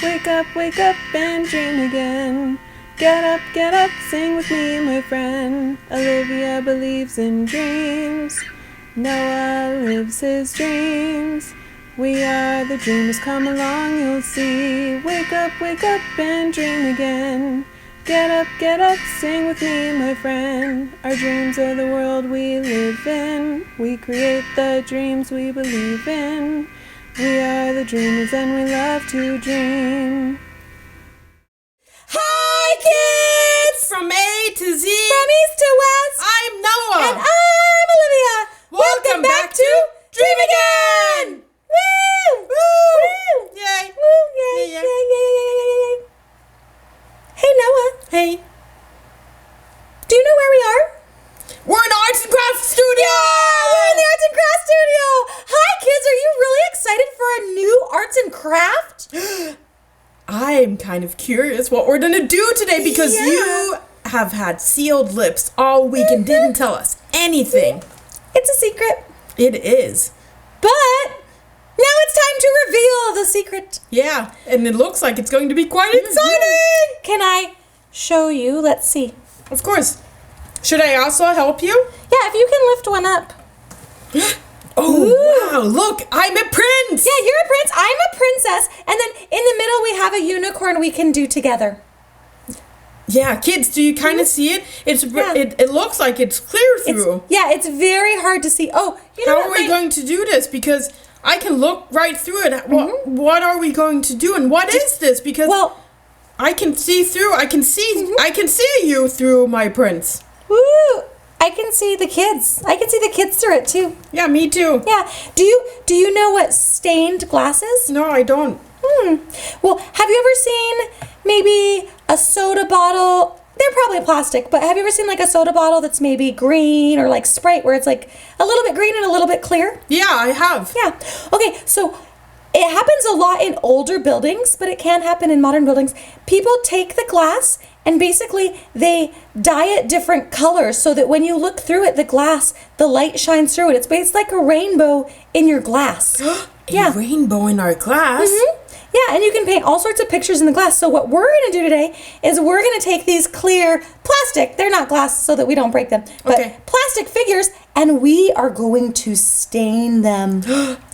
wake up and dream again. Get up, sing with me, my friend. Olivia believes in dreams. Noah lives his dreams. We are the dreamers, come along, you'll see. Wake up and dream again. Get up, sing with me, my friend. Our dreams are the world we live in. We create the dreams we believe in. We are the dreamers and we love to dream. Hi, kids! From A to Z. From east to west. I'm Noah. And I'm Olivia. Welcome back to Dream Again! Woo! Woo! Woo! Yay! Woo! Yay! Yeah. Yay! Hey, Noah. Hey. Do you know where we are? We're in the Arts and Crafts studio! We're in the Arts and Crafts studio. Hi, kids. Are you really excited for a new arts and craft? I'm kind of curious what we're gonna do today because you have had sealed lips all week and didn't tell us anything. It's a secret. It is. But now it's time to reveal the secret. Yeah, and it looks like it's going to be quite exciting. Can I show you? Let's see. Of course. Should I also help you? Yeah, if you can lift one up. Oh, Ooh. wow, look, I'm a prince. Yeah, you're a prince, I'm a princess, and then in the middle we have a unicorn we can do together. Yeah, kids, do you kind of see it? It looks like it's clear through. It's very hard to see. Oh, you know How are we going to do this? Because I can look right through it. What are we going to do? And what is this? Because I can see through. I can see you through my prints. Woo! I can see the kids. I can see the kids through it too. Yeah, me too. Yeah. Do you know what stained glass is? No, I don't. Well, have you ever seen maybe a soda bottle? They're probably plastic, but have you ever seen like a soda bottle that's maybe green or like Sprite where it's like a little bit green and a little bit clear? Yeah, I have. Yeah. Okay, so it happens a lot in older buildings, but it can happen in modern buildings. People take the glass and basically they dye it different colors so that when you look through it, the glass, the light shines through it. It's basically like a rainbow in your glass. A rainbow in our glass? Yeah, and you can paint all sorts of pictures in the glass. So what we're going to do today is we're going to take these clear plastic, they're not glass so that we don't break them, but plastic figures, and we are going to stain them.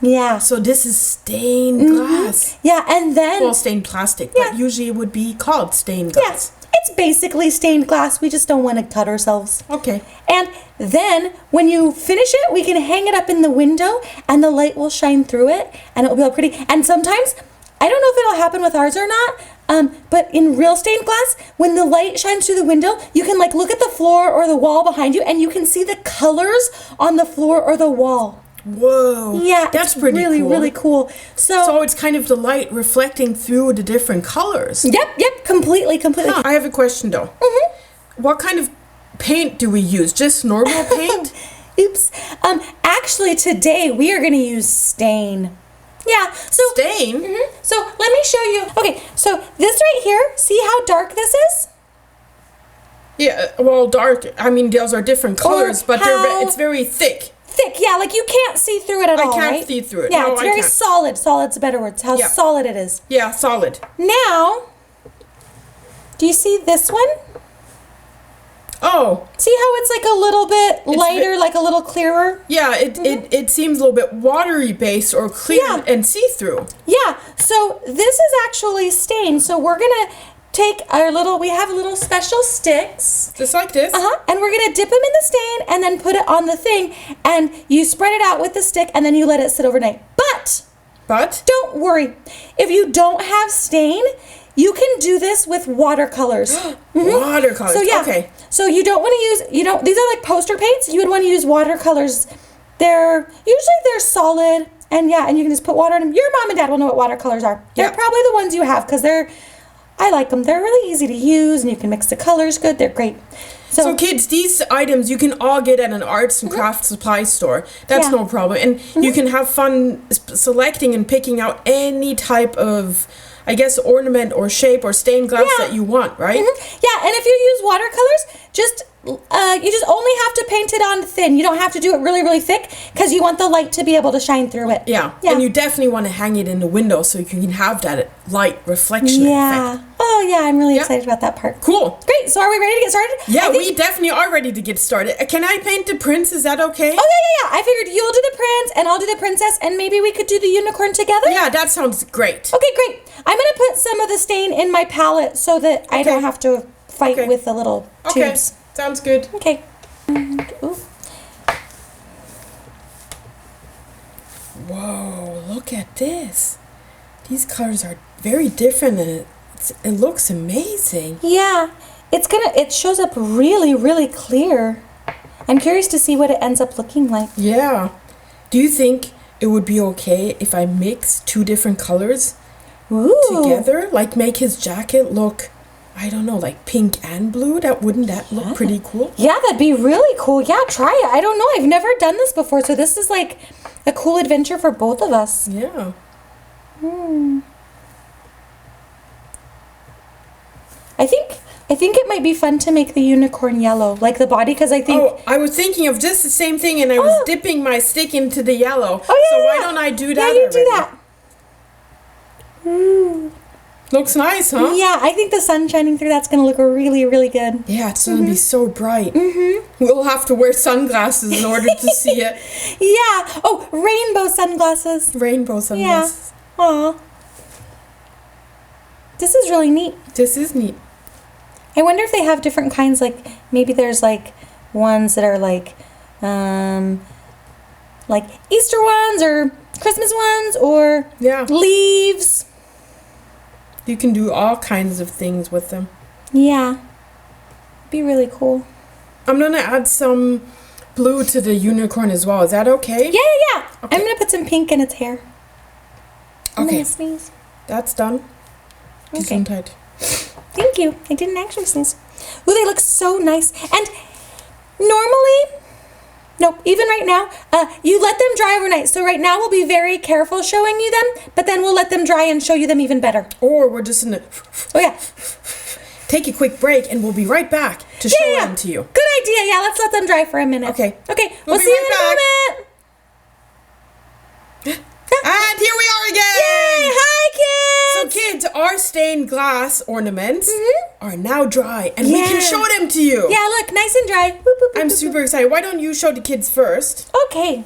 Yeah. So this is stained glass. Yeah, and then... Well, stained plastic, but usually it would be called stained glass. Yeah, it's basically stained glass. We just don't want to cut ourselves. Okay. And then when you finish it, we can hang it up in the window and the light will shine through it and it'll be all pretty. And sometimes... I don't know if it'll happen with ours or not, but in real stained glass, when the light shines through the window, you can like look at the floor or the wall behind you and you can see the colors on the floor or the wall. Whoa. Yeah, that's it's pretty really, cool. really cool. So it's kind of the light reflecting through the different colors. Yep, completely. I have a question though. What kind of paint do we use? Just normal paint? Oops. Actually today we are going to use stain. Yeah, so... Stain? So, let me show you. Okay, so this right here, see how dark this is? Yeah, well, dark, I mean, those are different colors, but it's very thick. Thick, yeah, like you can't see through it at all, right? I can't see through it. Yeah, No, it's I very can't. solid. Solid's a better word. It's how solid it is. Yeah, solid. Now, do you see this one? Oh. See how it's like a little bit lighter, like a little clearer? Yeah, it seems a little bit watery based or clear and see-through. Yeah, so this is actually stained. So we're going to take we have little special sticks. Just like this? And we're going to dip them in the stain and then put it on the thing. And you spread it out with the stick and then you let it sit overnight. But don't worry. If you don't have stain, you can do this with watercolors. Watercolors, okay. So you don't want to use, these are like poster paints. You would want to use watercolors. They're solid. And and you can just put water in them. Your mom and dad will know what watercolors are. They're probably the ones you have because I like them. They're really easy to use and you can mix the colors good. They're great. So kids, these items you can all get at an arts and crafts supply store. That's no problem. And you can have fun selecting and picking out any type of, I guess, ornament or shape or stained glass that you want, right? Yeah, and if you use watercolors, just you just only have to paint it on thin. You don't have to do it really, really thick because you want the light to be able to shine through it. Yeah. And you definitely want to hang it in the window so you can have that light reflection effect. Oh, yeah. I'm really excited about that part. Cool. Great. So are we ready to get started? Yeah, we definitely are ready to get started. Can I paint the prince? Is that okay? Oh, yeah. I figured you'll do the prince and I'll do the princess and maybe we could do the unicorn together. Yeah, that sounds great. Okay, great. I'm going to put some of the stain in my palette so that I don't have to fight with the little tubes. Sounds good. Okay. Ooh. Whoa, look at this. These colors are very different and it looks amazing. Yeah, it shows up really, really clear. I'm curious to see what it ends up looking like. Yeah. Do you think it would be okay if I mix 2 different colors together? Like make his jacket look, I don't know, like pink and blue? Wouldn't that look pretty cool? Yeah, that'd be really cool. Yeah, try it. I don't know. I've never done this before, so this is like a cool adventure for both of us. Yeah. I think it might be fun to make the unicorn yellow, like the body, because I think... Oh, I was thinking of just the same thing, and I was dipping my stick into the yellow. Oh, yeah, so why don't I do that Yeah, you do that. Looks nice, huh? Yeah, I think the sun shining through that's going to look really, really good. Yeah, it's going to be so bright. We'll have to wear sunglasses in order to see it. Yeah. Oh, rainbow sunglasses. Rainbow sunglasses. Yeah. Aw. This is really neat. This is neat. I wonder if they have different kinds, like maybe there's like ones that are like Easter ones or Christmas ones or leaves. You can do all kinds of things with them. Yeah. Be really cool. I'm going to add some blue to the unicorn as well. Is that okay? Yeah. Okay. I'm going to put some pink in its hair. I'm okay. going to sneeze. That's done. Okay. Thank you. I didn't actually sneeze. Ooh, they look so nice. And even right now, you let them dry overnight. So right now we'll be very careful showing you them, but then we'll let them dry and show you them even better. Or we're just going to take a quick break and we'll be right back to show them to you. Good idea. Yeah, let's let them dry for a minute. Okay. We'll see you in a moment. And here we are again. Yay! Hi, kids. So kids, our stained glass ornaments are now dry and we can show them to you. Yeah, look, nice and dry. Boop, boop, boop, I'm super excited. Why don't you show the kids first? Okay.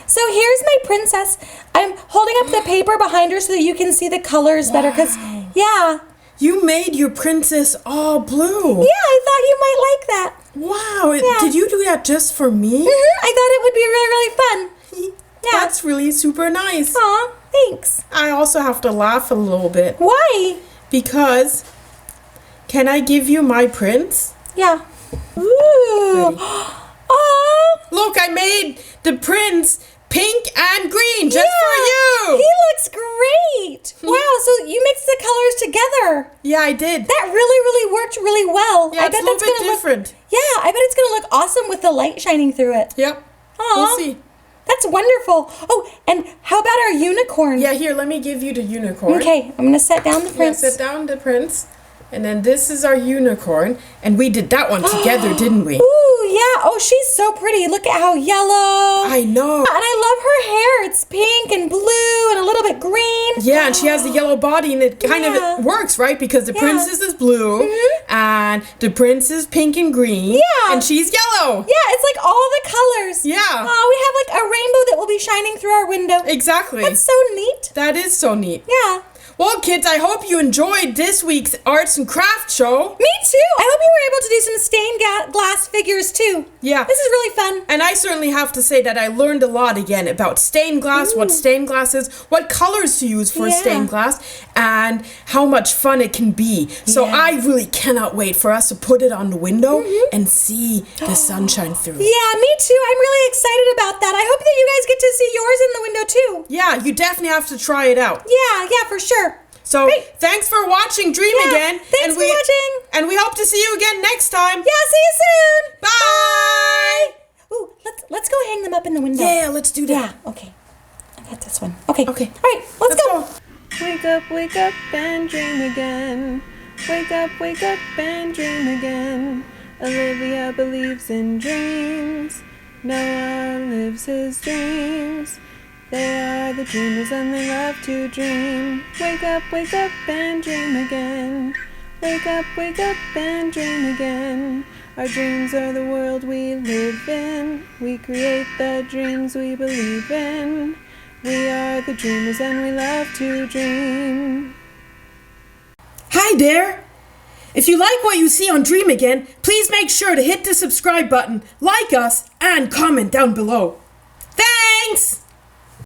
So here's my princess. I'm holding up the paper behind her so that you can see the colors better because, You made your princess all blue. Yeah, I thought you might like that. Wow. Did you do that just for me? I thought it would be really, really fun. Yeah. That's really super nice. Aw, thanks. I also have to laugh a little bit. Why? Because, can I give you my prince? Yeah. Ooh. Oh. Look, I made the prince pink and green just for you. He looks great. Wow, so you mixed the colors together. Yeah, I did. That really, really worked really well. Yeah, it's a little bit different. Yeah, I bet it's going to look awesome with the light shining through it. Yep. Aww. We'll see. That's wonderful. Oh, and how about our unicorn? Yeah, here, let me give you the unicorn. Okay, I'm going to set down the prince. Yeah, set down the prince. And then this is our unicorn. And we did that one together, didn't we? Ooh, yeah. Oh, she's so pretty. Look at how yellow. I know. And I love her hair. It's pink and blue and a little bit green. Yeah, and she has the yellow body, and it kind of works, right? Because the princess is blue, and the prince is pink and green. Yeah. And she's yellow. Yeah, it's like all the colors. Yeah. Oh, we have like a rainbow that will be shining through our window. Exactly. That's so neat. That is so neat. Yeah. Well, kids, I hope you enjoyed this week's arts and crafts show. Me too. I hope you were able to do some stained glass figures too. Yeah. This is really fun. And I certainly have to say that I learned a lot again about stained glass, what stained glass is, what colors to use for stained glass, and how much fun it can be. So I really cannot wait for us to put it on the window and see the sunshine through. Yeah, me too. I'm really excited about that. I hope that you guys get to see yours in the window too. Yeah, you definitely have to try it out. Yeah, for sure. So, thanks for watching Dream Again. Thanks for watching. And we hope to see you again next time. Yeah, see you soon. Bye. Ooh, let's go hang them up in the window. Yeah, let's do that. Yeah, okay. I got this one. Okay. Okay. All right, let's go. Wake up and dream again. Wake up and dream again. Olivia believes in dreams. Noah lives his dreams. They are the dreamers and they love to dream. Wake up and dream again. Wake up and dream again. Our dreams are the world we live in. We create the dreams we believe in. We are the dreamers and we love to dream. Hi there! If you like what you see on Dream Again, please make sure to hit the subscribe button, like us, and comment down below. Thanks!